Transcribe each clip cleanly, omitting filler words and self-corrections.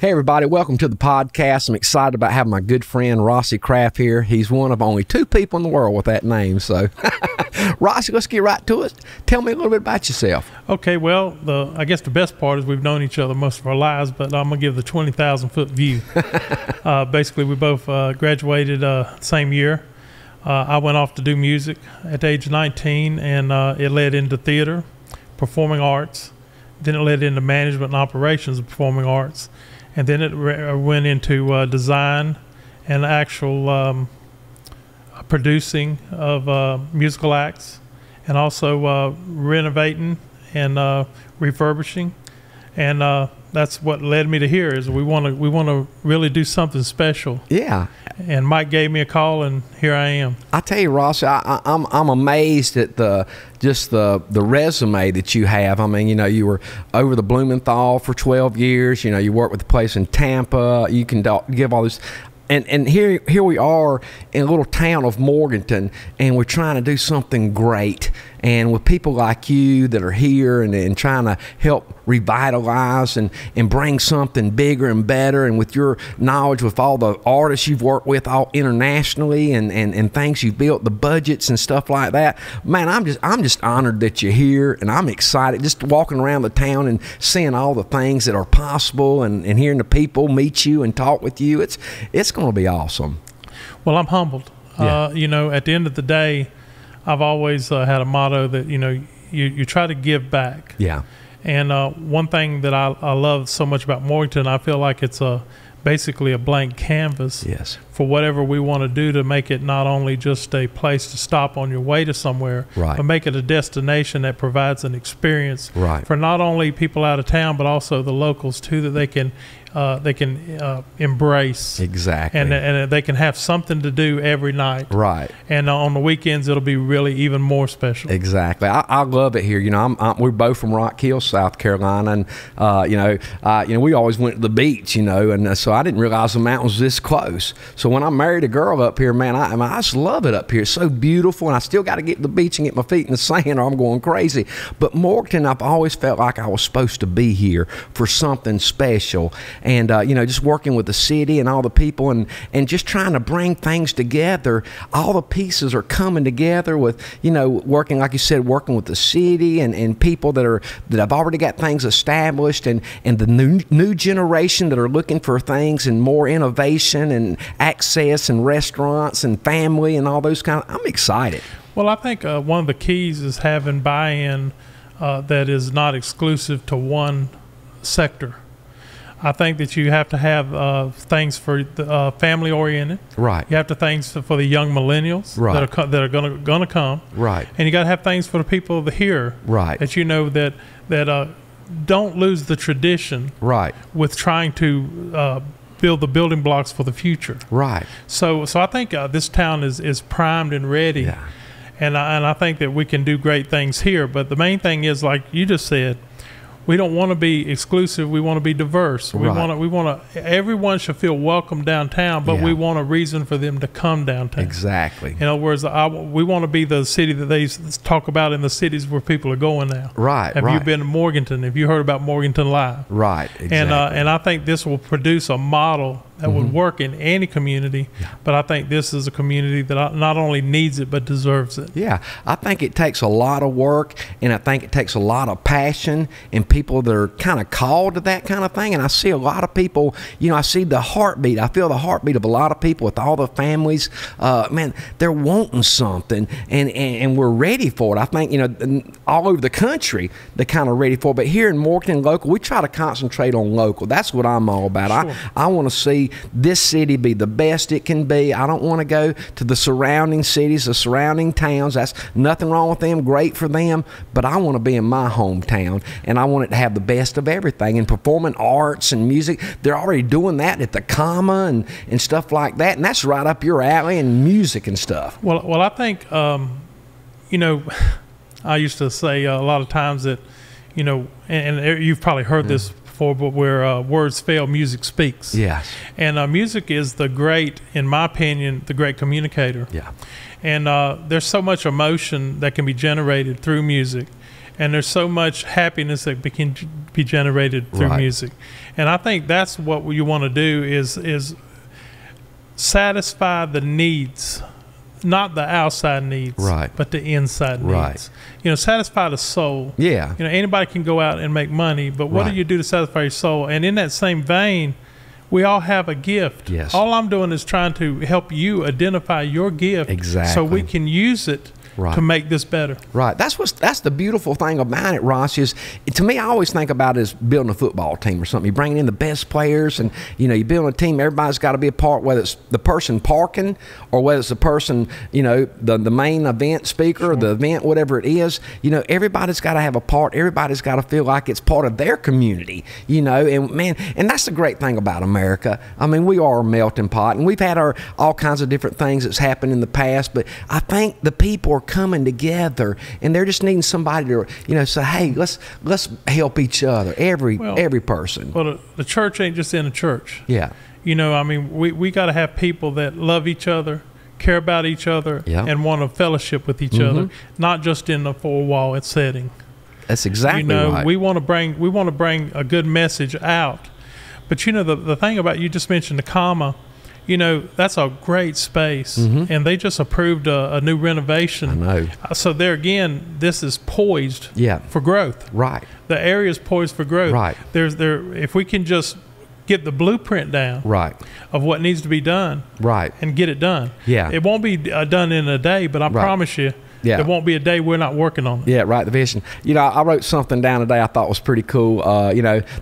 Hey everybody, welcome to the podcast. I'm excited about having my good friend Rossi Kraft here. He's one of only 2 people in the world with that name. So, Rossi, let's get right to it. Tell me a little bit about yourself. Okay, well, I guess the best part is we've known each other most of our lives, but I'm going to give the 20,000-foot view. Basically, we both graduated same year. I went off to do music at the age of 19, and it led into theater, performing arts. Then it led into management and operations of performing arts. And then it went into design and actual producing of musical acts, and also renovating and refurbishing. And that's what led me to here. Is we want to really do something special. Yeah. And Mike gave me a call, and here I am. I tell you, Ross, I'm amazed at the resume that you have. I mean, you were over the Blumenthal for 12 years. You worked with the place in Tampa. You can give all this. And here we are in a little town of Morganton, and we're trying to do something great. And with people like you that are here and trying to help revitalize and bring something bigger and better, and with your knowledge with all the artists you've worked with all internationally and things you've built, the budgets and stuff like that, man, I'm just honored that you're here, and I'm excited just walking around the town and seeing all the things that are possible and hearing the people meet you and talk with you. It's going to be awesome. Well, I'm humbled. Yeah. At the end of the day, I've always had a motto that, you try to give back. Yeah. And one thing that I love so much about Morganton, I feel like it's basically a blank canvas. Yes. For whatever we want to do to make it not only just a place to stop on your way to somewhere, right, but make it a destination that provides an experience, right, for not only people out of town, but also the locals too, that they can embrace. Exactly. And they can have something to do every night. Right. And on the weekends, it'll be really even more special. Exactly. I love it here. We're both from Rock Hill, South Carolina, and we always went to the beach, and so I didn't realize the mountains were this close. So when I married a girl up here, man, I just love it up here. It's so beautiful, and I still got to get to the beach and get my feet in the sand, or I'm going crazy. But Morganton, I've always felt like I was supposed to be here for something special. And, just working with the city and all the people and just trying to bring things together. All the pieces are coming together with, working, like you said, working with the city and people that have already got things established, and the new generation that are looking for things and more innovation and access and restaurants and family and all those kind of. I'm excited. Well, I think one of the keys is having buy-in that is not exclusive to one sector. I think that you have to have things for the family-oriented. Right. You have to things for the young millennials, right, that are gonna come. Right. And you got to have things for the people of here. Right. That that don't lose the tradition. Right. With trying to build the building blocks for the future. Right. So I think this town is primed and ready. Yeah. And I think that we can do great things here. But the main thing is, like you just said, we don't want to be exclusive. We want to be diverse. We want to. Everyone should feel welcome downtown, but we want a reason for them to come downtown. Exactly. In other words, we want to be the city that they talk about in the cities where people are going now. Right. Have you been to Morganton? Have you heard about Morganton Live? Right. Exactly. And I think this will produce a model that would work in any community, but I think this is a community that not only needs it but deserves it. Yeah, I think it takes a lot of work, and I think it takes a lot of passion and people that are kind of called to that kind of thing. And I see a lot of people, I see the heartbeat. I feel the heartbeat of a lot of people with all the families. Man, they're wanting something, and we're ready for it. I think, all over the country, they're kind of ready for it. But here in Morganton local, we try to concentrate on local. That's what I'm all about. Sure. I want to see this city be the best it can be. I don't want to go to the surrounding cities, the surrounding towns. That's nothing wrong with them, great for them, but I want to be in my hometown, and I want it to have the best of everything. And performing arts and music, they're already doing that at the Comma and stuff like that, and that's right up your alley, and music and stuff. Well, I think, I used to say a lot of times that, and you've probably heard this before, but where words fail, music speaks. Yes. And music is in my opinion, the great communicator. Yeah. And there's so much emotion that can be generated through music. And there's so much happiness that can be generated through music. And I think that's what you want to do is satisfy the needs, not the outside needs, but the inside needs. You know, satisfy the soul. Yeah. You know, anybody can go out and make money, but what do you do to satisfy your soul? And in that same vein, we all have a gift. Yes. All I'm doing is trying to help you identify your gift, so we can use it to make this better. That's the beautiful thing about it, Ross. Is to me, I always think about it as building a football team or something. You're bringing in the best players, and you're building a team. Everybody's got to be a part, whether it's the person parking or whether it's the person, the main event speaker, or the event, whatever it is. Everybody's got to have a part. Everybody's got to feel like it's part of their community. And man, and that's the great thing about America. I mean, we are a melting pot, and we've had all kinds of different things that's happened in the past. But I think the people are coming together, and they're just needing somebody to say, hey, let's help each other, every person. Well, the church ain't just in a church. I mean, we got to have people that love each other, care about each other, and want to fellowship with each other, not just in a four-wall setting. That's exactly right. We want to bring a good message out. But the thing about, you just mentioned the comma. That's a great space, and they just approved a new renovation. I know. So there again, this is poised for growth. Right. The area is poised for growth. Right. If we can just get the blueprint down of what needs to be done and get it done. It won't be done in a day, but I promise you, there won't be a day we're not working on it. The vision. I wrote something down today I thought was pretty cool.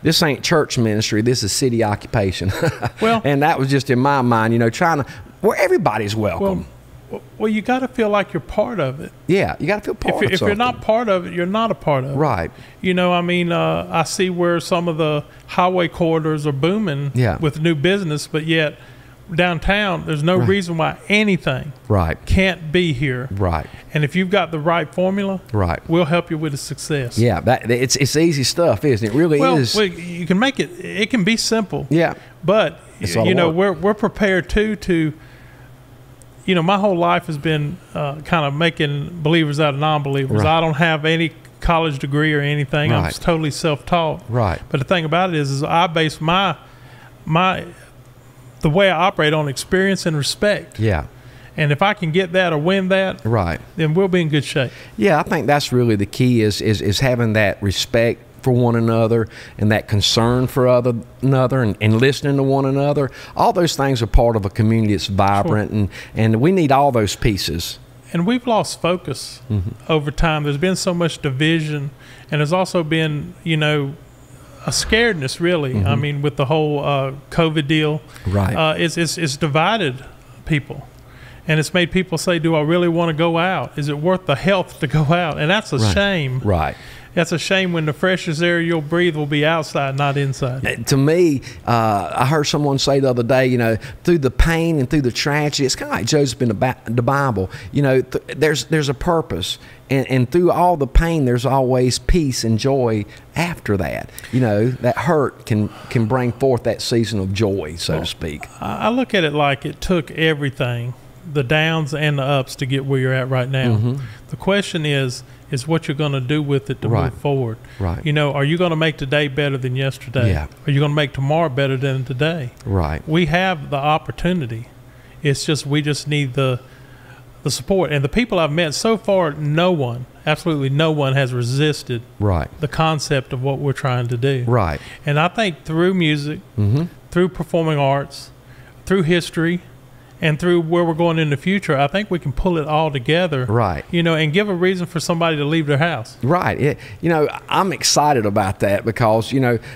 This ain't church ministry. This is city occupation. Well, and that was just in my mind, trying to, where everybody's welcome. Well, you got to feel like you're part of it. Yeah, you got to feel part of it. If you're not part of it, you're not a part of it. Right. I mean, I see where some of the highway corridors are booming with new business, but yet downtown, there's no reason why anything can't be here. Right. And if you've got the right formula, we'll help you with the success. Yeah, it's easy stuff, isn't it? It really is. Well, you can make it. It can be simple. Yeah. But we're prepared to. My whole life has been kind of making believers out of non-believers. I don't have any college degree or anything. I'm just totally self-taught. Right. But the thing about it is I base the way I operate on experience and respect. Yeah. And if I can get that or win that, then we'll be in good shape. Yeah, I think that's really the key is having that respect for one another and that concern for another and listening to one another. All those things are part of a community that's vibrant, and we need all those pieces. And we've lost focus over time. There's been so much division, and there's also been, a scaredness, really. I mean, with the whole COVID deal, it's divided people, and it's made people say, "Do I really want to go out? Is it worth the health to go out?" And that's a shame. Right. That's a shame when the freshest air you'll breathe will be outside, not inside. To me, I heard someone say the other day, through the pain and through the tragedy, it's kind of like Joseph in the Bible. There's a purpose, and through all the pain, there's always peace and joy after that. That hurt can bring forth that season of joy, so to speak. I look at it like it took everything, the downs and the ups, to get where you're at right now. The question is what you're going to do with it to move forward. Right. Are you going to make today better than yesterday? Yeah. Are you going to make tomorrow better than today? Right. We have the opportunity. It's just we just need the support. And the people I've met so far, absolutely no one has resisted the concept of what we're trying to do. Right. And I think through music, through performing arts, through history, and through where we're going in the future, I think we can pull it all together. Right. And give a reason for somebody to leave their house. Right. I'm excited about that because,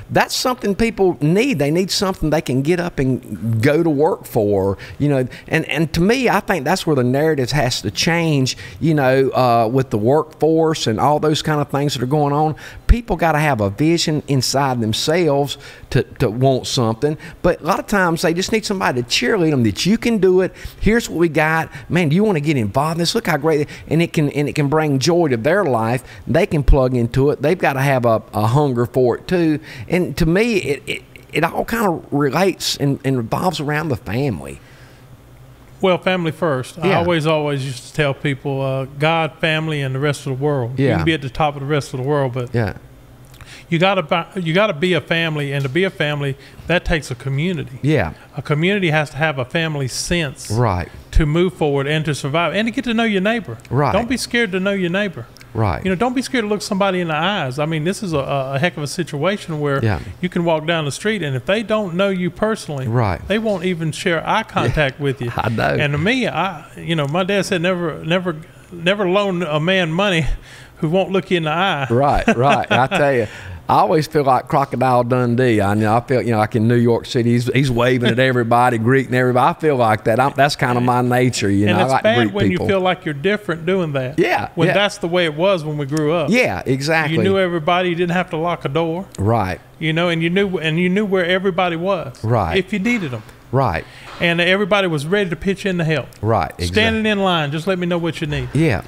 that's something people need. They need something they can get up and go to work for, and to me, I think that's where the narrative has to change, with the workforce and all those kind of things that are going on. People got to have a vision inside themselves to want something, but a lot of times they just need somebody to cheerlead them that you can do it. Here's what we got. Man, do you want to get involved in this? Look how great, and it can bring joy to their life. They can plug into it. They've got to have a hunger for it too. And to me, it all kind of relates and revolves around the family. Well, family first. I Yeah. always used to tell people, God, family, and the rest of the world. You Yeah. can be at the top of the rest of the world, but Yeah. you gotta be a family, and to be a family, that takes a community. Yeah. A community has to have a family sense Right. to move forward and to survive, and to get to know your neighbor. Right. Don't be scared to know your neighbor. Right. You know, don't be scared to look somebody in the eyes. I mean, this is a heck of a situation where Yeah. you can walk down the street, and if they don't know you personally, Right. they won't even share eye contact with you. I know. And to me, my dad said never loan a man money who won't look you in the eye. Right, right. I tell you, I always feel like Crocodile Dundee. I feel, like in New York City, he's waving at everybody, greeting everybody. I feel like that. That's kind of my nature, And I it's like to bad greet when people. you feel like you're different doing that. Yeah, When yeah. that's the way it was when we grew up. Yeah, exactly. You knew everybody. You didn't have to lock a door. Right, And you knew where everybody was. Right. If you needed them. right, And everybody was ready to pitch in to help. right. Standing in line, just let me know what you need. Yeah,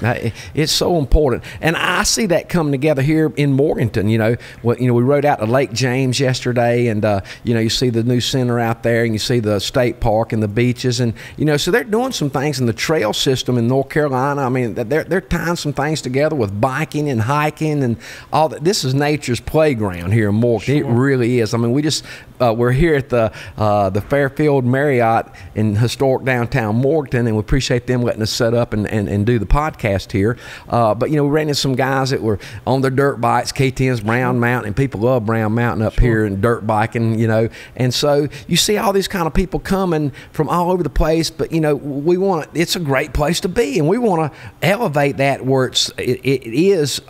it's so important, and I see that coming together here in Morganton. We rode out to Lake James yesterday, and you see the new center out there, and you see the state park and the beaches, and so they're doing some things in the trail system in North Carolina. I mean, they're tying some things together with biking and hiking and all that. This is nature's playground here in Morganton. Sure. It really is. I mean, we're here at the Fairfield Marriott in historic downtown Morganton, and we appreciate them letting us set up and do the podcast here. But we ran into some guys that were on their dirt bikes, KTM's Brown Mountain, and people love Brown Mountain up here and dirt biking, and so you see all these kind of people coming from all over the place. But it's a great place to be, and we want to elevate that where it is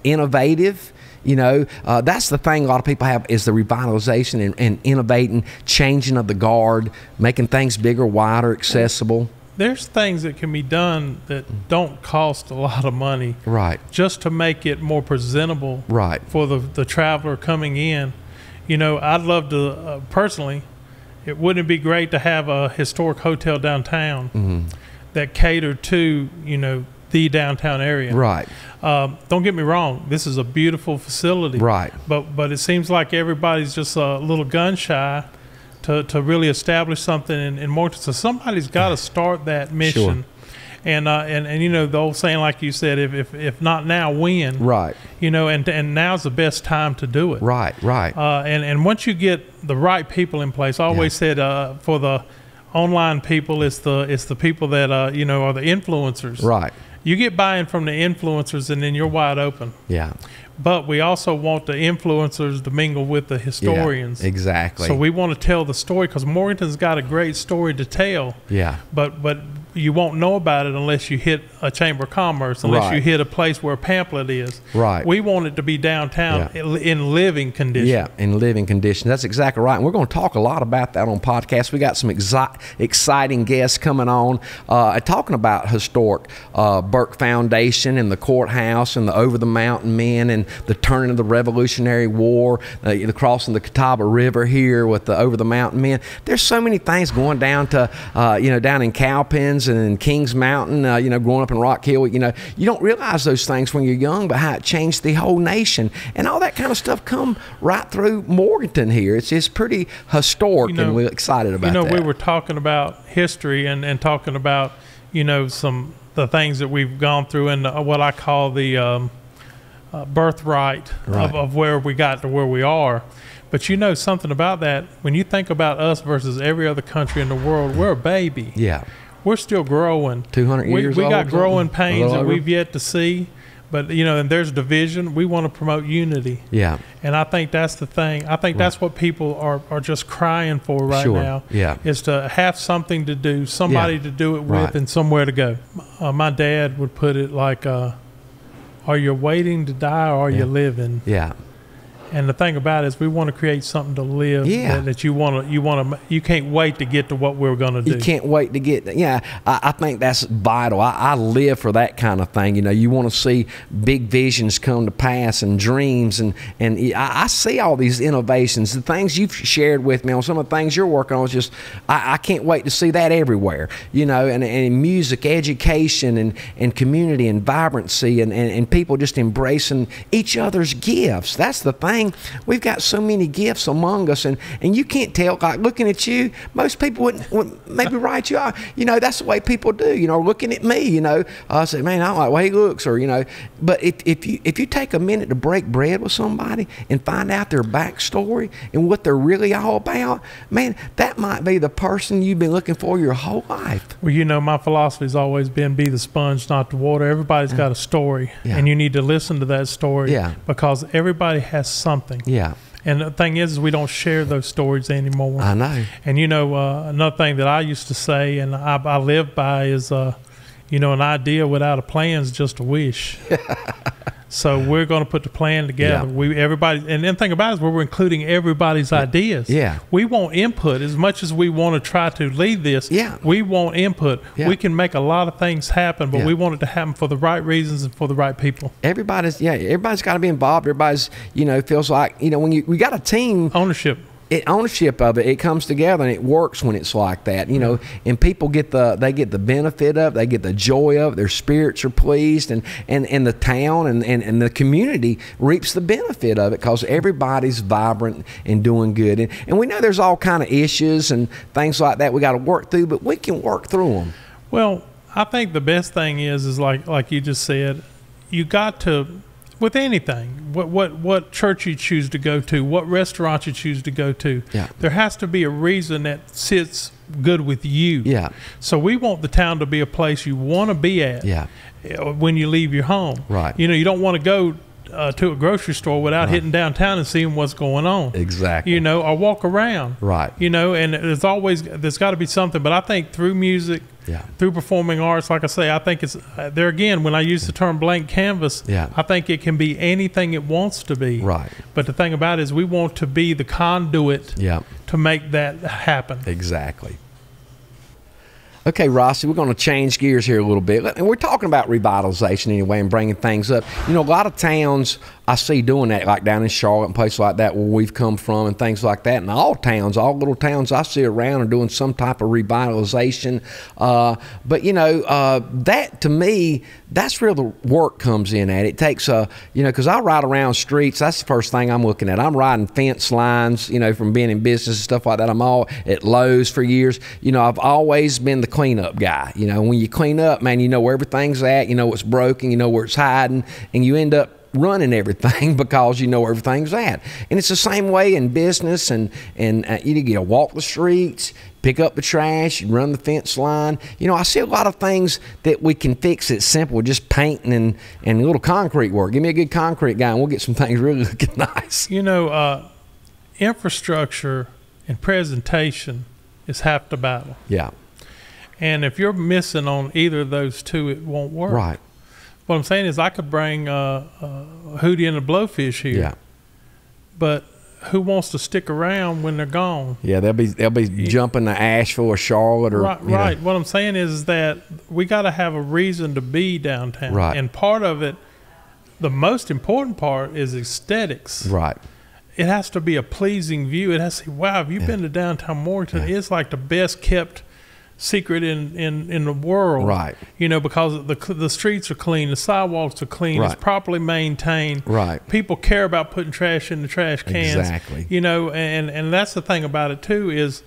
innovative. That's the thing a lot of people have is the revitalization and innovating, changing of the guard, making things bigger, wider, accessible. There's things that can be done that don't cost a lot of money. Right. Just to make it more presentable. Right. For the traveler coming in. I'd love to, personally, it wouldn't be great to have a historic hotel downtown that catered to, the downtown area. Right. Don't get me wrong. This is a beautiful facility. Right. But it seems like everybody's just a little gun shy to really establish something in Morganton. So somebody's got to start that mission. Sure. And the old saying, like you said, if not now, when? Right. And now's the best time to do it. Right. Right. And once you get the right people in place, I always said for the online people, it's the people that are the influencers. Right. You get buy-in from the influencers, and then you're wide open. Yeah. But we also want the influencers to mingle with the historians. Yeah, exactly. So we want to tell the story because Morganton's got a great story to tell. Yeah. But you won't know about it unless you hit a Chamber of Commerce, unless you hit a place where a pamphlet is. Right. We want it to be downtown in living condition. Yeah, in living condition. That's exactly right. And we're going to talk a lot about that on podcasts. We got some exciting guests coming on talking about historic Burke Foundation and the courthouse and the Over the Mountain Men and the turning of the Revolutionary War, the crossing the Catawba River here with the Over the Mountain Men. There's so many things going down to, down in Cowpens and in Kings Mountain, growing up in Rock Hill. You don't realize those things when you're young, but how it changed the whole nation. And all that kind of stuff come right through Morganton here. It's pretty historic, and we're excited about that. We were talking about history and talking about, the things that we've gone through and what I call the birthright of where we got to where we are. But something about that, when you think about us versus every other country in the world, we're a baby. Yeah. We're still growing. 200 years we old. got growing pains that over. we've yet to see. But, and there's division. We want to promote unity. Yeah. And I think that's the thing. I think that's what people are just crying for right now. Yeah. Is to have something to do, somebody to do it with, and somewhere to go. My dad would put it like, are you waiting to die or are you living? Yeah. And the thing about it is we want to create something to live that you can't wait to get to what we're going to do. You can't wait to get, I think that's vital. I live for that kind of thing. You want to see big visions come to pass and dreams. And I see all these innovations, the things you've shared with me on some of the things you're working on. Is just, I can't wait to see that everywhere, and music, education, and community and vibrancy and people just embracing each other's gifts. That's the thing. thing. We've got so many gifts among us, and you can't tell. Like looking at you, most people wouldn't maybe write you out. You know, that's the way people do. You know, looking at me, you know, I say, man, I don't like the way he looks, or you know. But if you take a minute to break bread with somebody and find out their backstory and what they're really all about, man, that might be the person you've been looking for your whole life. Well, you know, my philosophy's always been be the sponge, not the water. Everybody's got a story, and you need to listen to that story because everybody has something. Yeah. And the thing is we don't share those stories anymore. I know. And, you know, another thing that I used to say and I live by is, you know, an idea without a plan is just a wish. So we're going to put the plan together. Everybody, and then thing about it is we're including everybody's ideas. Yeah. We want input as much as we want to try to lead this. Yeah. We want input. Yeah. We can make a lot of things happen, but we want it to happen for the right reasons and for the right people. Everybody's got to be involved. Everybody's, you know, feels like, you know, when we got a team. Ownership of it, it comes together and it works when it's like that, you know, and people get the benefit of it, they get the joy of it, their spirits are pleased, and the town and the community reaps the benefit of it because everybody's vibrant and doing good, and we know there's all kind of issues and things like that we got to work through, but we can work through them. Well, I think the best thing is like you just said, you got to, with anything, what church you choose to go to, what restaurant you choose to go to, there has to be a reason that sits good with you. Yeah. So we want the town to be a place you want to be at. Yeah. When you leave your home. Right. You know, you don't want to go to a grocery store without hitting downtown and seeing what's going on. Exactly. You know, or walk around. Right. You know, and there's got to be something. But I think through music, through performing arts, like I say, I think it's there again. When I use the term blank canvas, I think it can be anything it wants to be. Right. But the thing about it is, we want to be the conduit to make that happen. Exactly. Okay, Rossi, we're going to change gears here a little bit. And we're talking about revitalization anyway and bringing things up. You know, a lot of towns I see doing that, like down in Charlotte and places like that where we've come from and things like that. And all towns, all little towns I see around are doing some type of revitalization. But, you know, that to me, that's where the work comes in at. It takes you know, because I ride around streets. That's the first thing I'm looking at. I'm riding fence lines, you know, from being in business and stuff like that. I'm all at Lowe's for years. You know, I've always been the cleanup guy. You know, when you clean up, man, you know where everything's at, you know what's broken, you know where it's hiding, and you end up running everything because you know where everything's at. And it's the same way in business, and you walk the streets, pick up the trash, you run the fence line. You know, I see a lot of things that we can fix. It's simple, just painting and a little concrete work. Give me a good concrete guy and we'll get some things really looking nice. You know, infrastructure and presentation is half the battle. Yeah. And if you're missing on either of those two, it won't work. Right. What I'm saying is I could bring Hootie and the Blowfish here, but who wants to stick around when they're gone? Yeah, they'll be jumping to Asheville or Charlotte or right. What I'm saying is that we got to have a reason to be downtown. Right. And part of it, the most important part, is aesthetics. Right. It has to be a pleasing view. It has to say, wow, have you been to downtown Morganton? It's like the best kept secret in the world, right? You know, because the streets are clean, the sidewalks are clean, it's properly maintained, right? People care about putting trash in the trash cans, exactly. You know, and that's the thing about it too, is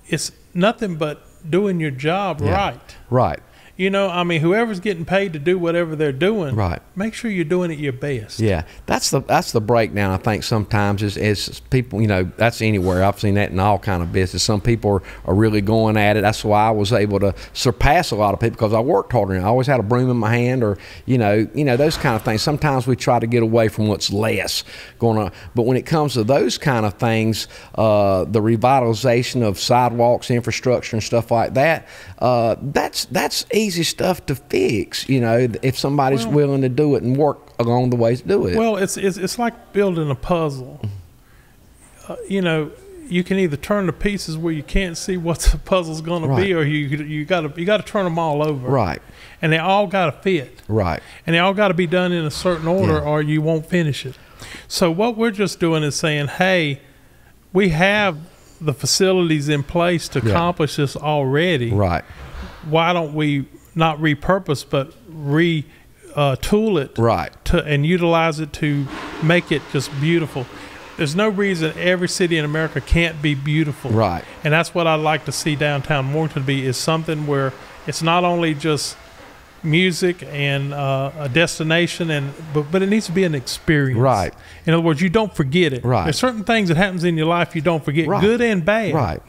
it's nothing but doing your job right. You know, I mean, whoever's getting paid to do whatever they're doing, right? Make sure you're doing it your best. Yeah, that's the breakdown. I think sometimes is people. You know, that's anywhere. I've seen that in all kind of business. Some people are really going at it. That's why I was able to surpass a lot of people because I worked harder. I always had a broom in my hand, or you know those kind of things. Sometimes we try to get away from what's less going on. But when it comes to those kind of things, the revitalization of sidewalks, infrastructure, and stuff like that, that's easy stuff to fix, you know, if somebody's willing to do it and work along the way to do it. Well, it's like building a puzzle. You know, you can either turn the pieces where you can't see what the puzzle's going to be, or you got to turn them all over. Right. And they all got to fit. Right. And they all got to be done in a certain order, or you won't finish it. So what we're just doing is saying, hey, we have the facilities in place to accomplish this already. Right. Why don't we not repurpose but retool it and utilize it to make it just beautiful? there's no reason every city in America can't be beautiful. Right. And that's what I'd like to see downtown Morganton be, is something where it's not only just music and a destination, but it needs to be an experience. Right. In other words, you don't forget it. Right. There's certain things that happens in your life you don't forget, Right. good and bad. Right.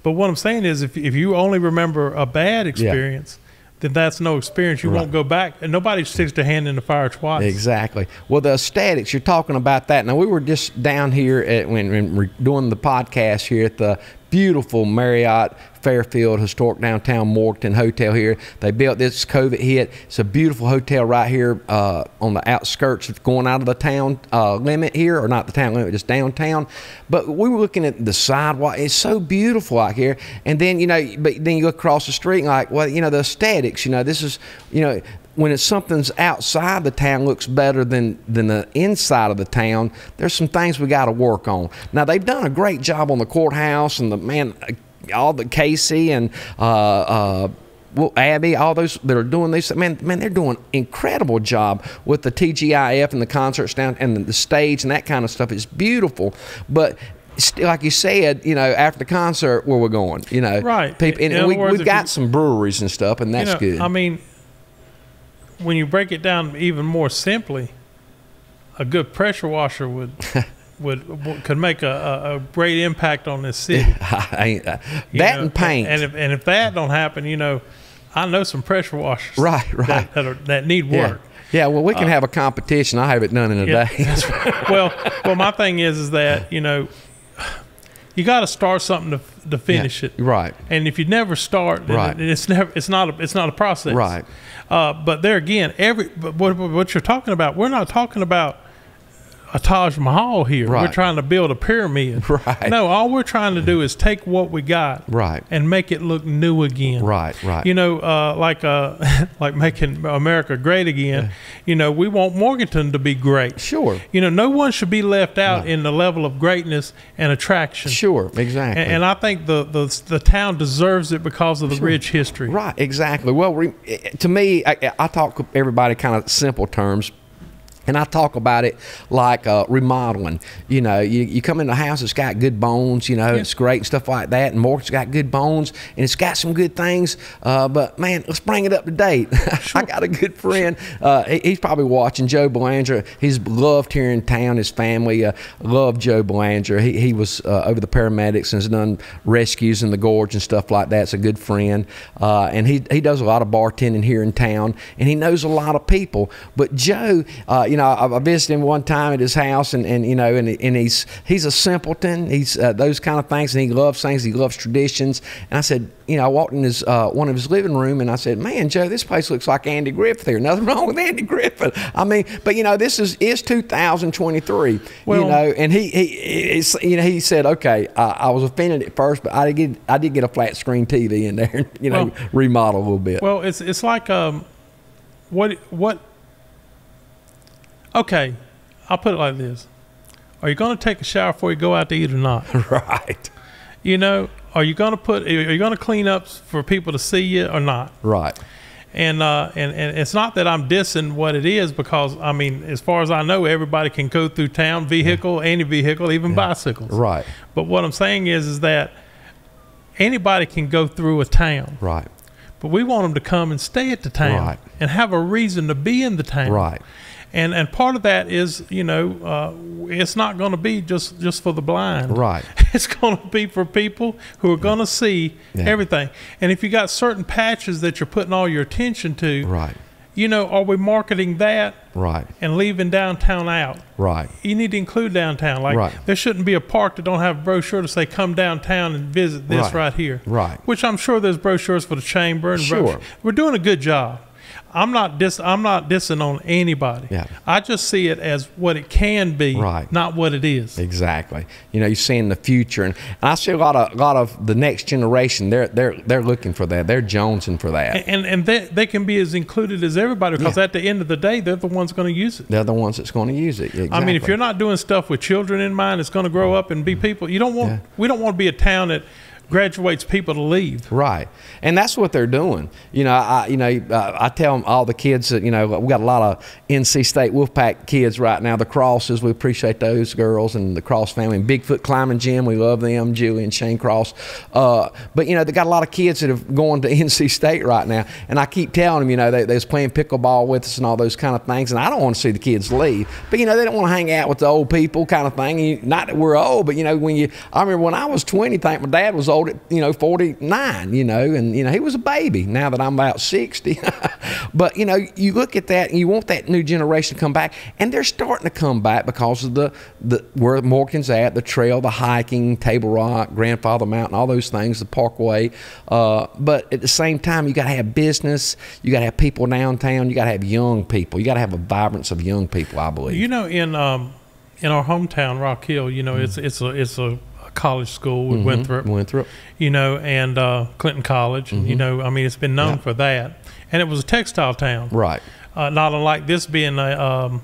But what I'm saying is, if you only remember a bad experience, then that's no experience. You Right. won't go back, and nobody sticks their hand in the fire twice. Exactly. Well, the aesthetics, you're talking about that. Now, we were just down here when we're doing the podcast here at the beautiful Marriott Fairfield Historic Downtown Morganton Hotel here. They built this, COVID hit. It's a beautiful hotel right here on the outskirts of going out of the town limit here, or not the town limit, just downtown. But we were looking at the sidewalk. It's so beautiful out here. And then, but then you look across the street and like, well, the aesthetics, this is, when it's something's outside the town looks better than the inside of the town, there's some things we got to work on. Now, they've done a great job on the courthouse and all the Casey and Abby, all those that are doing this, man, they're doing an incredible job with the TGIF and the concerts down and the stage and that kind of stuff. It's beautiful, but like you said, after the concert, where we're going, right? People, and we've got some breweries and stuff, and that's good. I mean, when you break it down even more simply, a good pressure washer could make a great impact on this city. And paint. And if that don't happen, I know some pressure washers. Right. That need work. Yeah. Well, we can have a competition. I have it done in a day. That's right. Well, my thing is that you got to start something to finish it. Right. And if you never start, right. it's not a process. Right. But there again, what you're talking about, we're not talking about a Taj Mahal here. Right. We're trying to build a pyramid. Right. No, all we're trying to do is take what we got, right, and make it look new again. Right. Like making America great again. Yeah. We want Morganton to be great. Sure. No one should be left out in the level of greatness and attraction. Sure, exactly. And I think the town deserves it because of the rich history. Right, exactly. Well, to me, I talk to everybody kind of simple terms. And I talk about it like remodeling. You come in the house, it's got good bones, it's great and stuff like that. And Morgan's got good bones, and it's got some good things. But, man, let's bring it up to date. Sure. I got a good friend. He's probably watching, Joe Belanger. He's loved here in town. His family loved Joe Belanger. He was over the paramedics and has done rescues in the gorge and stuff like that. It's a good friend. And he does a lot of bartending here in town, and he knows a lot of people. But Joe... I visited him one time at his house, and he's a simpleton. He's those kind of things, and he loves things. He loves traditions. And I said, I walked in his one of his living room, and I said, man, Joe, this place looks like Andy Griffith here. Nothing wrong with Andy Griffith. I mean, but this is 2023. Well, and he said, okay, I was offended at first, but I did get a flat screen TV in there, and remodel a little bit. Well, it's like what. Okay, I'll put it like this. Are you going to take a shower before you go out to eat or not? Right. Are you going to clean up for people to see you or not? Right. And it's not that I'm dissing what it is, because, I mean, as far as I know, everybody can go through town, vehicle, any vehicle, even bicycles. Right. But what I'm saying is that anybody can go through a town. Right. But we want them to come and stay at the town and have a reason to be in the town. Right. And part of that is, it's not going to be just for the blind. Right. It's going to be for people who are going to see everything. And if you got certain patches that you're putting all your attention to, right, are we marketing that and leaving downtown out? Right. You need to include downtown. Like, there shouldn't be a park that don't have a brochure to say, come downtown and visit this right here. Right. Which I'm sure there's brochures for the chamber. And we're doing a good job. I'm not dissing on anybody. Yeah. I just see it as what it can be, not what it is. Exactly. You're seeing the future, and I see a lot of the next generation. They're looking for that. They're jonesing for that. And they can be as included as everybody, because at the end of the day, they're the ones going to use it. They're the ones that's going to use it. Exactly. I mean, if you're not doing stuff with children in mind, it's going to grow up and be people. We don't want to be a town that graduates people to leave. Right, and that's what they're doing. I tell them, all the kids that, we got a lot of NC State Wolfpack kids right now. The Crosses, we appreciate those girls and the Cross family. And Bigfoot Climbing Gym, we love them. Julie and Shane Cross. But they got a lot of kids that have gone to NC State right now, and I keep telling them, they was playing pickleball with us and all those kind of things. And I don't want to see the kids leave, but they don't want to hang out with the old people kind of thing. Not that we're old, but I remember when I was 20, I think my dad was old at 49, and he was a baby. Now that I'm about 60, but you look at that and you want that new generation to come back, and they're starting to come back because of the where Morgan's at, the trail, the hiking, Table Rock, Grandfather Mountain, all those things, the Parkway. But at the same time, you got to have business, you got to have people downtown, you got to have young people, you got to have a vibrance of young people, I believe. In our hometown, Rock Hill, it's a college school with Winthrop, and Clinton College. It's been known for that, and it was a textile town, right? Not unlike this being a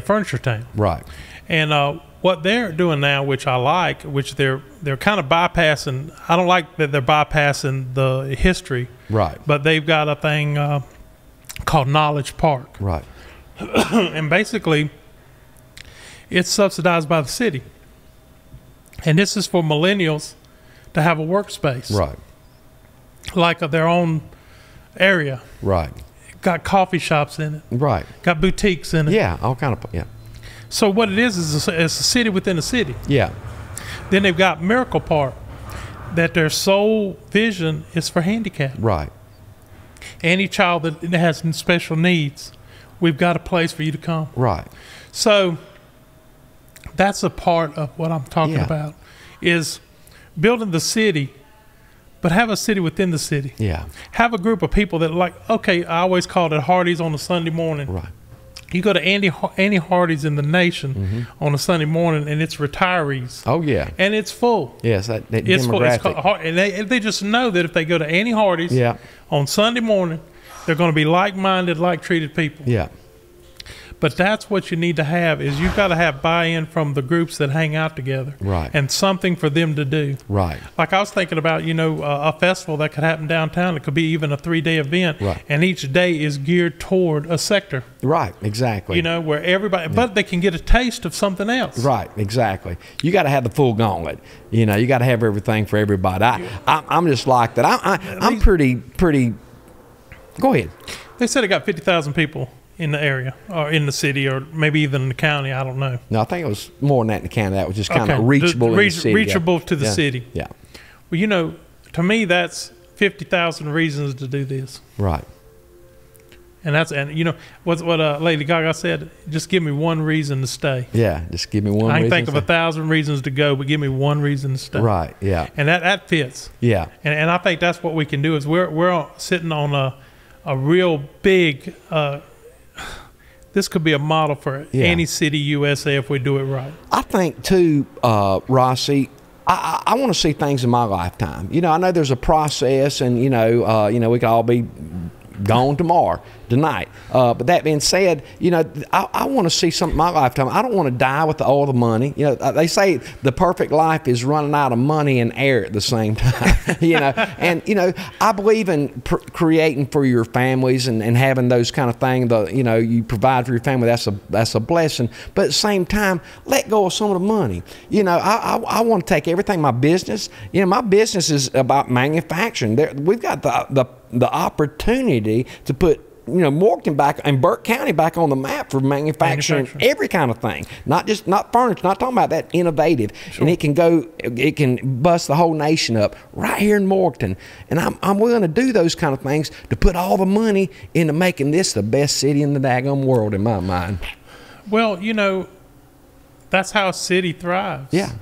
furniture town, right? And what they're doing now, which I like, which they're kind of bypassing. I don't like that they're bypassing the history, right? But they've got a thing called Knowledge Park, right? And basically, it's subsidized by the city. And this is for millennials to have a workspace. Right. Like their own area. Right. Got coffee shops in it. Right. Got boutiques in it. Yeah, all kind of, yeah. So what it is it's a city within a city. Yeah. Then they've got Miracle Park, that their sole vision is for handicap. Right. Any child that has special needs, we've got a place for you to come. Right. So that's a part of what I'm talking about, is building the city, but have a city within the city. Yeah. Have a group of people that I always called it Hardee's on a Sunday morning. Right. You go to any Hardee's in the nation on a Sunday morning, and it's retirees. Oh, yeah. And it's full. Yes, that it's demographic. Full. It's called, and they just know that if they go to any Hardee's on Sunday morning, they're going to be like-minded, like-treated people. Yeah. But that's what you need to have, is you've got to have buy-in from the groups that hang out together. Right. And something for them to do. Right. Like I was thinking about, a festival that could happen downtown. It could be even a 3-day event. Right. And each day is geared toward a sector. Right, exactly. Where everybody, but they can get a taste of something else. Right, exactly. You got to have the full gauntlet. You got to have everything for everybody. I'm just like that. I'm pretty, go ahead. They said it got 50,000 people in the area, or in the city, or maybe even in the county. I don't know. No, I think it was more than that in the county. That was just kind of reachable in the city. Reachable to the city. Yeah. Well, to me, that's 50,000 reasons to do this. Right. And what Lady Gaga said, just give me one reason to stay. Yeah, just give me one reason. I can think of 1,000 reasons to go, but give me one reason to stay. Right, yeah. And that fits. Yeah. And I think that's what we can do, is we're sitting on a real big this could be a model for any city USA if we do it right. I think too, Rossi, I want to see things in my lifetime. I know there's a process, and we could all be gone tonight. But that being said, I want to see something in my lifetime. I don't want to die with all the money. They say the perfect life is running out of money and air at the same time. And I believe in creating for your families and having those kind of things. You provide for your family. That's a blessing. But at the same time, let go of some of the money. I want to take everything. My business. My business is about manufacturing. We've got the opportunity to put Morgan back and Burke County back on the map for manufacturing every kind of thing, not furniture, not talking about that innovative. Sure. And it can bust the whole nation up right here in Morganton. And I'm willing to do those kind of things to put all the money into making this the best city in the daggone world in my mind. Well, that's how a city thrives. Yeah.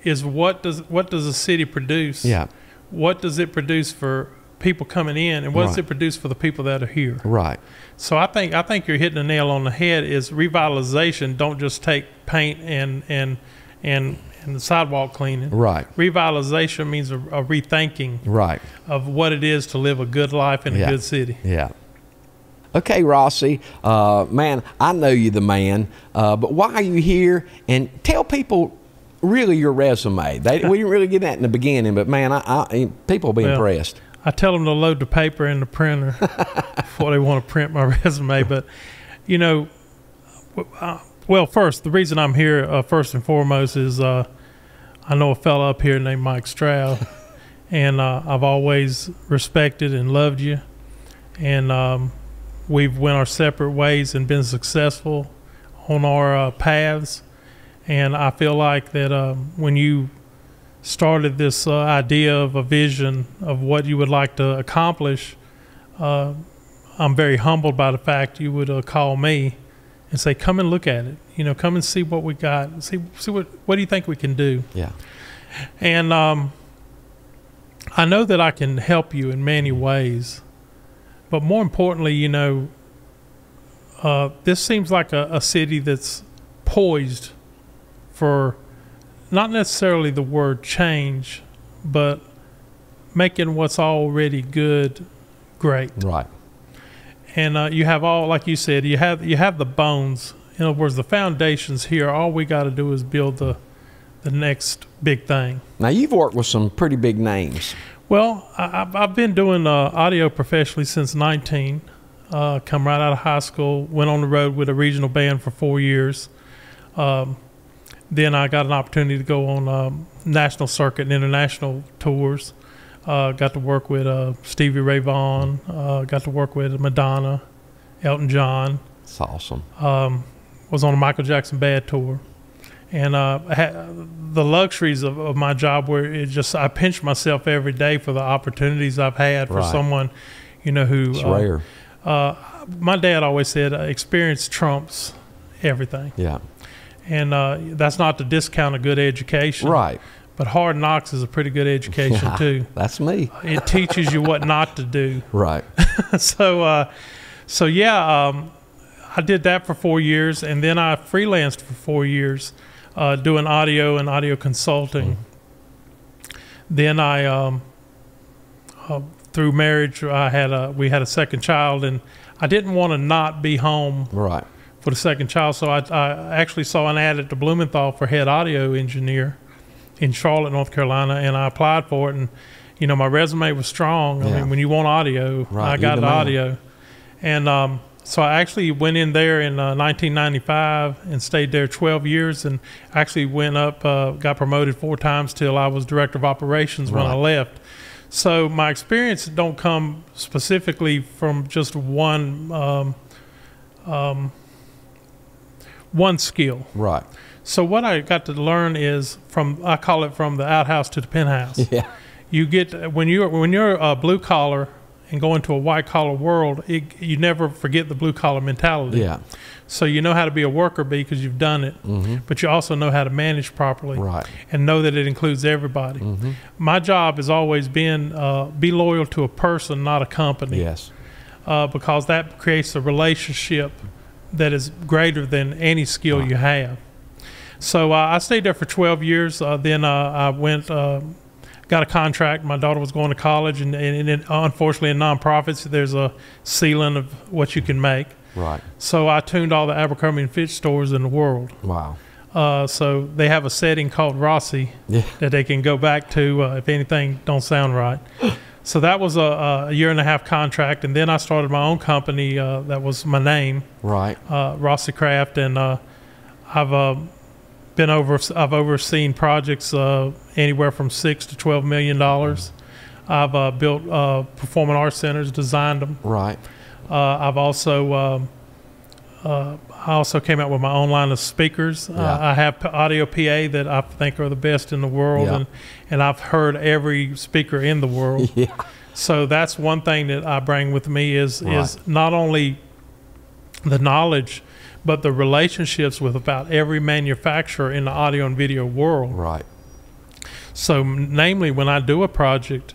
Is what does a city produce? Yeah. What does it produce for people coming in, and what does it produce for the people that are here? Right. So I think you're hitting the nail on the head. Is revitalization don't just take paint and the sidewalk cleaning. Right. Revitalization means a rethinking. Right. Of what it is to live a good life in a good city. Yeah. Okay, Rossi, man, I know you're the man, but why are you here? And tell people really your resume. We didn't really get that in the beginning, but man, people will be impressed. I tell them to load the paper in the printer before they want to print my resume. But, you know, well, first, the reason I'm here, first and foremost, is I know a fellow up here named Mike Stroud, and I've always respected and loved you. And we've went our separate ways and been successful on our paths. And I feel like that when you started this idea of a vision of what you would like to accomplish, I'm very humbled by the fact you would call me and say, come and look at it. You know, come and see what we got. See what do you think we can do? Yeah. And I know that I can help you in many ways, but more importantly, you know, this seems like a city that's poised for not necessarily the word change, but making what's already good great. Right. And you have all, like you said, you have the bones. In other words, the foundation's here. All we got to do is build the next big thing. Now, you've worked with some pretty big names. Well, I've been doing audio professionally since 19. Come right out of high school, went on the road with a regional band for 4 years. Then I got an opportunity to go on national circuit and international tours. Got to work with Stevie Ray Vaughan. Got to work with Madonna, Elton John. That's awesome. Was on a Michael Jackson Bad tour. And I had the luxuries of my job where I pinch myself every day for the opportunities I've had for someone, you know, who. It's rare. My dad always said experience trumps everything. Yeah. And that's not to discount a good education. Right. But hard knocks is a pretty good education too. That's me. It teaches you what not to do. Right. So yeah, I did that for 4 years, and then I freelanced for 4 years, doing audio and audio consulting. Then I, through marriage, we had a second child, and I didn't want to not be home. Right. For the second child, so I actually saw an ad at the Blumenthal for head audio engineer in Charlotte, North Carolina, and I applied for it. And you know, my resume was strong. I mean, when you want audio, I got audio. And so I actually went in there in 1995 and stayed there 12 years, and actually went up, got promoted 4 times till I was director of operations when I left. So my experience don't come specifically from just one skill. Right. So what I got to learn is I call it from the outhouse to the penthouse. Yeah. You get when you're a blue collar and go into a white collar world, you never forget the blue collar mentality. Yeah. So you know how to be a worker bee because you've done it, but you also know how to manage properly, and know that it includes everybody. My job has always been be loyal to a person, not a company. Yes. Because that creates a relationship that is greater than any skill you have. So I stayed there for 12 years. Then I went, got a contract. My daughter was going to college, and unfortunately in nonprofits, there's a ceiling of what you can make. Right. So I tuned all the Abercrombie and Fitch stores in the world. Wow. So they have a setting called Rossi that they can go back to if anything don't sound right. So that was a 1.5-year contract, and then I started my own company that was my name, Rossi Craft, and I've overseen projects anywhere from $6 to $12 million. I've built performing arts centers, designed them. Right. I've also I also came out with my own line of speakers. I have audio PA that I think are the best in the world, and I've heard every speaker in the world. So that's one thing that I bring with me is not only the knowledge, but the relationships with about every manufacturer in the audio and video world. Right. So namely, when I do a project,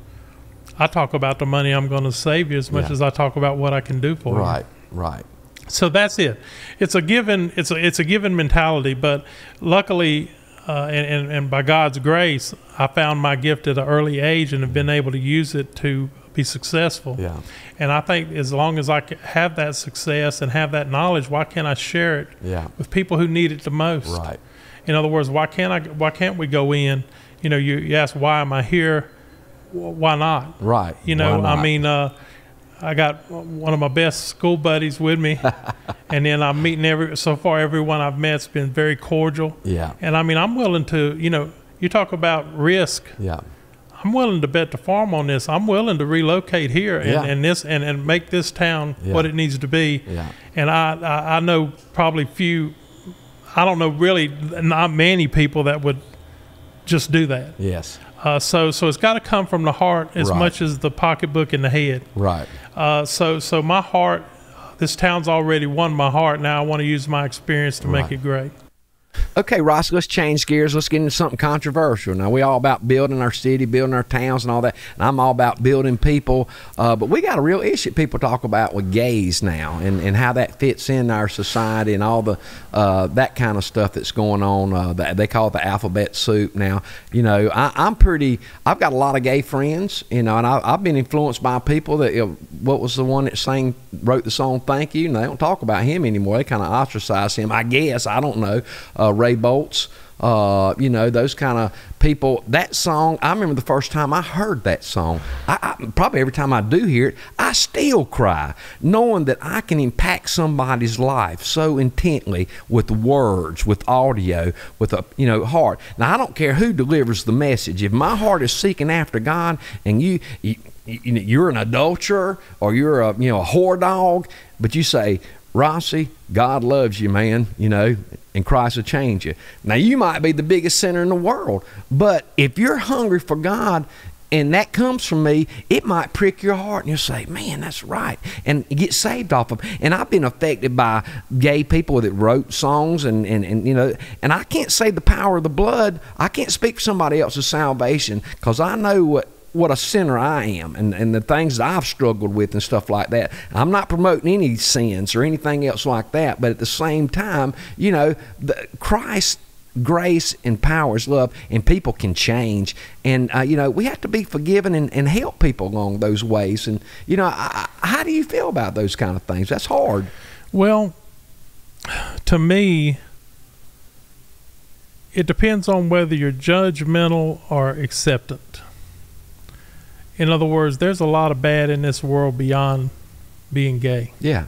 I talk about the money I'm going to save you as much as I talk about what I can do for you. Right, right. So that's it. It's a given. It's a given mentality. But luckily, and by God's grace, I found my gift at an early age and have been able to use it to be successful. Yeah. And I think as long as I have that success and have that knowledge, why can't I share it with people who need it the most? Right. In other words, why can't we go in? You know, you ask, why am I here? Why not? Right. You know, I mean, I got one of my best school buddies with me, and then I'm meeting so far everyone I've met's been very cordial. Yeah. And I mean, I'm willing to, you know, you talk about risk. Yeah. I'm willing to bet the farm on this. I'm willing to relocate here and make this town what it needs to be. Yeah. And I know probably I don't know really not many people that would just do that. Yes. So it's got to come from the heart as Right. much as the pocketbook and the head. Right. So my heart, this town's already won my heart. Now I want to use my experience to make it great. Okay, Rossi, let's change gears. Let's get into something controversial. Now, we all about building our city, building our towns and all that, and I'm all about building people. But we got a real issue people talk about with gays now and how that fits in our society and all the that kind of stuff that's going on. They call it the alphabet soup now. You know, I've got a lot of gay friends, you know, and I've been influenced by people that, you know, what was the one that wrote the song Thank You? And they don't talk about him anymore. They kind of ostracize him, I guess. I don't know. Ray Boltz, you know, those kind of people. That song, I remember the first time I heard that song. I probably every time I do hear it, I still cry, knowing that I can impact somebody's life so intently with words, with audio, with a, you know, heart. Now, I don't care who delivers the message. If my heart is seeking after God, and you're an adulterer or you're a whore dog, but you say, Rossi, God loves you, man, you know, and Christ will change you. Now, you might be the biggest sinner in the world, but if you're hungry for God and that comes from me, it might prick your heart and you'll say, man, that's right, and get saved off of. And I've been affected by gay people that wrote songs and you know, and I can't say the power of the blood. I can't speak for somebody else's salvation because I know what a sinner I am and the things that I've struggled with and stuff like that. I'm not promoting any sins or anything else like that, but at the same time, you know, Christ's grace empowers love, and people can change. And, you know, we have to be forgiving and help people along those ways. And, you know, how do you feel about those kind of things? That's hard. Well, to me, it depends on whether you're judgmental or acceptant. In other words, there's a lot of bad in this world beyond being gay. Yeah.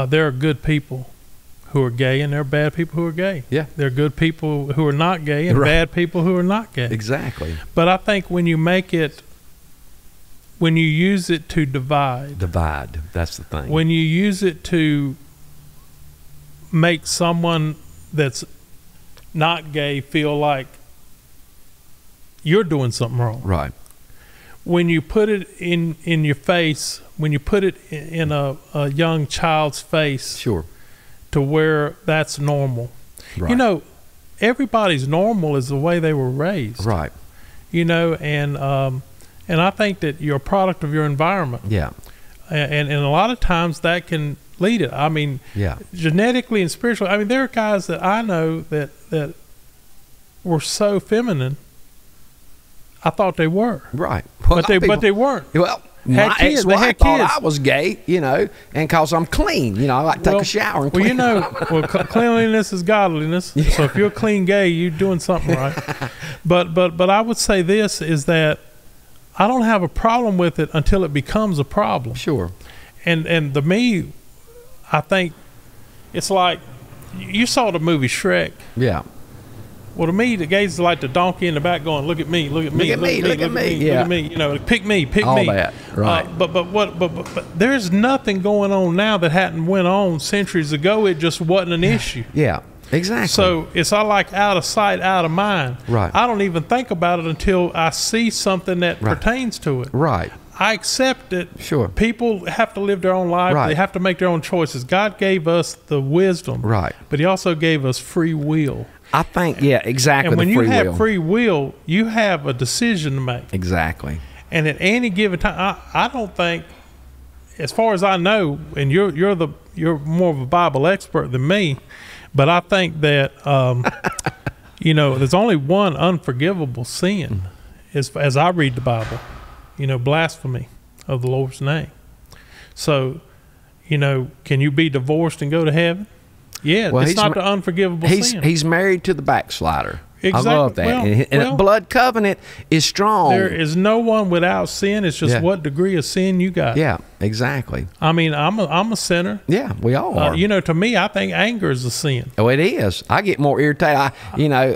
There are good people who are gay, and there are bad people who are gay. Yeah. There are good people who are not gay, and bad people who are not gay. Exactly. But I think when you use it to divide. That's the thing. When you use it to make someone that's not gay feel like you're doing something wrong. Right. When you put it in your face, when you put it in a young child's face, sure, to where that's normal. Right. You know, everybody's normal is the way they were raised. Right. You know, and I think that you're a product of your environment. Yeah. And a lot of times that can lead it. I mean, yeah, genetically and spiritually. I mean, there are guys that I know that were so feminine. I thought they were. Right. Well, but they weren't. Well, my ex-wife thought I was gay, you know, and because I'm clean, you know, I like to take a shower and clean. Well, you know, cleanliness is godliness. Yeah. So if you're a clean gay, you're doing something right. But I would say this is that I don't have a problem with it until it becomes a problem. Sure. And to me, I think it's like you saw the movie Shrek. Yeah. Well, to me, the gays are like the donkey in the back going, "Look at me, look at me, look at me, look at me, look at me." You know, pick me, pick all me. All that, right? But there's nothing going on now that hadn't went on centuries ago. It just wasn't an issue. Yeah, exactly. So it's all like out of sight, out of mind. Right. I don't even think about it until I see something that pertains to it. Right. I accept it. Sure. People have to live their own life. Right. They have to make their own choices. God gave us the wisdom. Right. But He also gave us free will. I think, yeah, exactly. And when you have free will, you have a decision to make. Exactly. And at any given time, I don't think, as far as I know, and you're more of a Bible expert than me, but I think that you know, there's only one unforgivable sin, as I read the Bible. You know, blasphemy of the Lord's name. So, you know, can you be divorced and go to heaven? Yeah, Well, it's not the unforgivable sin. He's married to the backslider. Exactly. I love that. Well, And a blood covenant is strong. There is no one without sin. It's just what degree of sin you got. Yeah, exactly. I mean, I'm a sinner. Yeah, we all are. You know, to me, I think anger is a sin. Oh, it is. I get more irritated.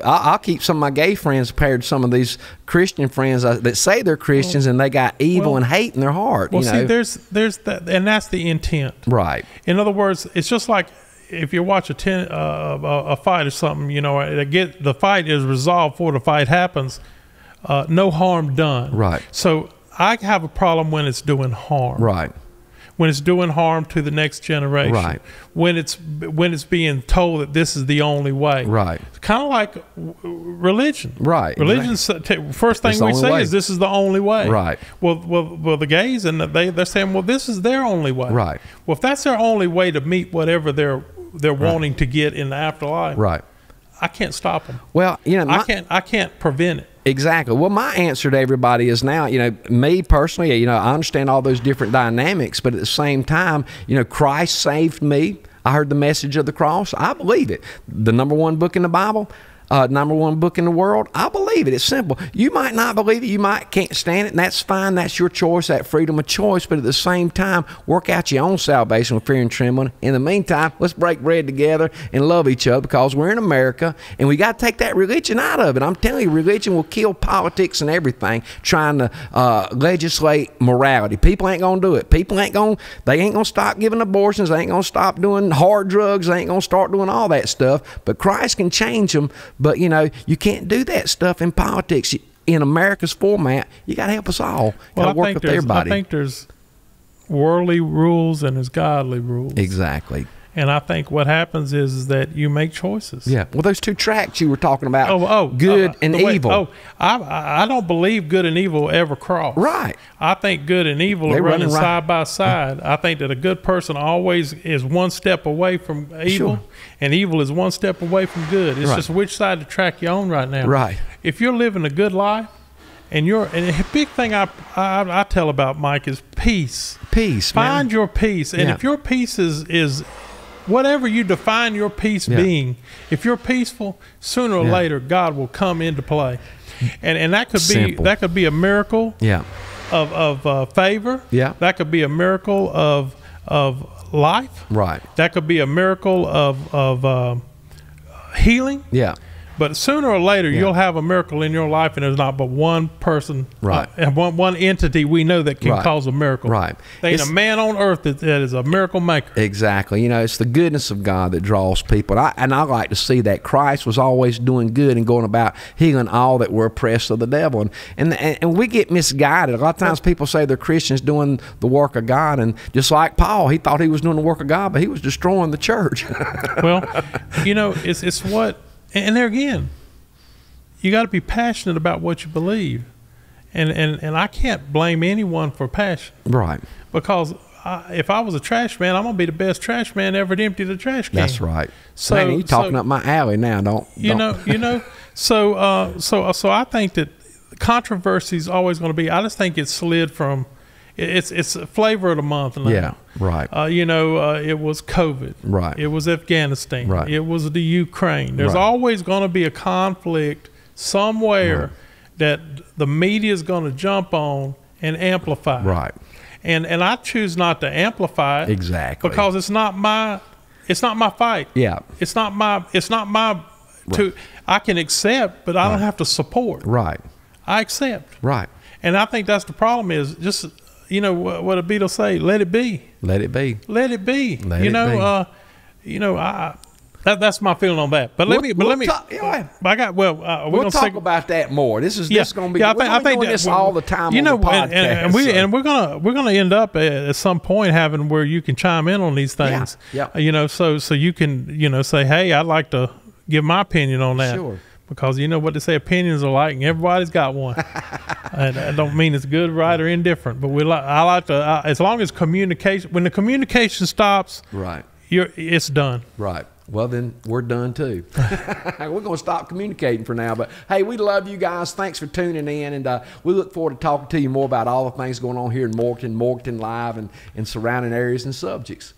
I'll keep some of my gay friends compared to some of these Christian friends that say they're Christians and they got evil and hate in their heart. Well, see, there's that, and that's the intent. Right. In other words, it's just like if you watch a fight or something, you know, the fight is resolved before the fight happens. No harm done. Right. So I have a problem when it's doing harm. Right. When it's doing harm to the next generation. Right. When it's being told that this is the only way. Right. It's kind of like religion. Right. Religion. Exactly. First thing we say is this is the only way. Right. Well, the gays and they're saying, well, this is their only way. Right. Well, if that's their only way to meet whatever they're wanting to get in the afterlife, right, I can't stop them. Well, you know, I can't prevent it. Exactly. Well, my answer to everybody is now, you know, me personally, you know, I understand all those different dynamics, but at the same time, you know, Christ saved me. I heard the message of the cross. I believe it. The #1 book in the Bible, #1 book in the world. I believe it. It's simple. You might not believe it. You might can't stand it, and that's fine. That's your choice, that freedom of choice. But at the same time, work out your own salvation with fear and trembling. In the meantime, let's break bread together and love each other because we're in America, and we got to take that religion out of it. I'm telling you, religion will kill politics and everything, trying to legislate morality. People ain't going to do it. They ain't going to stop giving abortions. They ain't going to stop doing hard drugs. They ain't going to start doing all that stuff. But Christ can change them. But, you know, you can't do that stuff in politics. In America's format, you got to help us all. Got to work with everybody. I think there's worldly rules and there's godly rules. Exactly. And I think what happens is that you make choices. Yeah. Well, those two tracks you were talking about, good and evil. I don't believe good and evil ever cross. Right. I think good and evil are running side by side. I think that a good person always is one step away from evil, and evil is one step away from good. It's just which side of the track you're on right now. Right. If you're living a good life, and a big thing I tell about, Mike, is peace. Peace. Find your peace, and if your peace is whatever you define your peace being, if you're peaceful, sooner or later God will come into play, and that could be a miracle of favor. Yeah, that could be a miracle of life. Right. That could be a miracle of healing. Yeah. But sooner or later, you'll have a miracle in your life, and there's not but one person, and one entity we know that can cause a miracle. Right. There ain't a man on earth that is a miracle maker. Exactly. You know, it's the goodness of God that draws people. And I like to see that Christ was always doing good and going about healing all that were oppressed of the devil. And we get misguided. A lot of times people say they're Christians doing the work of God, and just like Paul, he thought he was doing the work of God, but he was destroying the church. Well, you know, it's what... And there again, you got to be passionate about what you believe, and I can't blame anyone for passion, right? Because if I was a trash man, I'm gonna be the best trash man ever to empty the trash can. That's right. So man, you're talking up my alley now. So I think that controversy is always going to be. I just think it's slid from. It's a flavor of the month now. Yeah, right. It was COVID. Right. It was Afghanistan. Right. It was the Ukraine. There's always going to be a conflict somewhere that the media is going to jump on and amplify. Right. And I choose not to amplify it. Exactly. Because it's not my fight. Yeah. It's not my I can accept, but I don't have to support. Right. I accept. Right. And I think that's the problem is just. You know what the Beatles say? Let it be. Let it be. Let it be. Let it be. That's my feeling on that. But we'll talk about that more. This is going to be. Yeah, I think this all the time. On the podcast, we're gonna end up at some point having where you can chime in on these things. Yeah. So you can say, hey, I'd like to give my opinion on that. Sure. Because you know what they say opinions are like, and everybody's got one. And I don't mean it's good, right, or indifferent, but I like to. As long as communication, when the communication stops, right, it's done. Right. Well, then we're done too. We're going to stop communicating for now. But hey, we love you guys. Thanks for tuning in, and we look forward to talking to you more about all the things going on here in Morganton Live, and surrounding areas and subjects.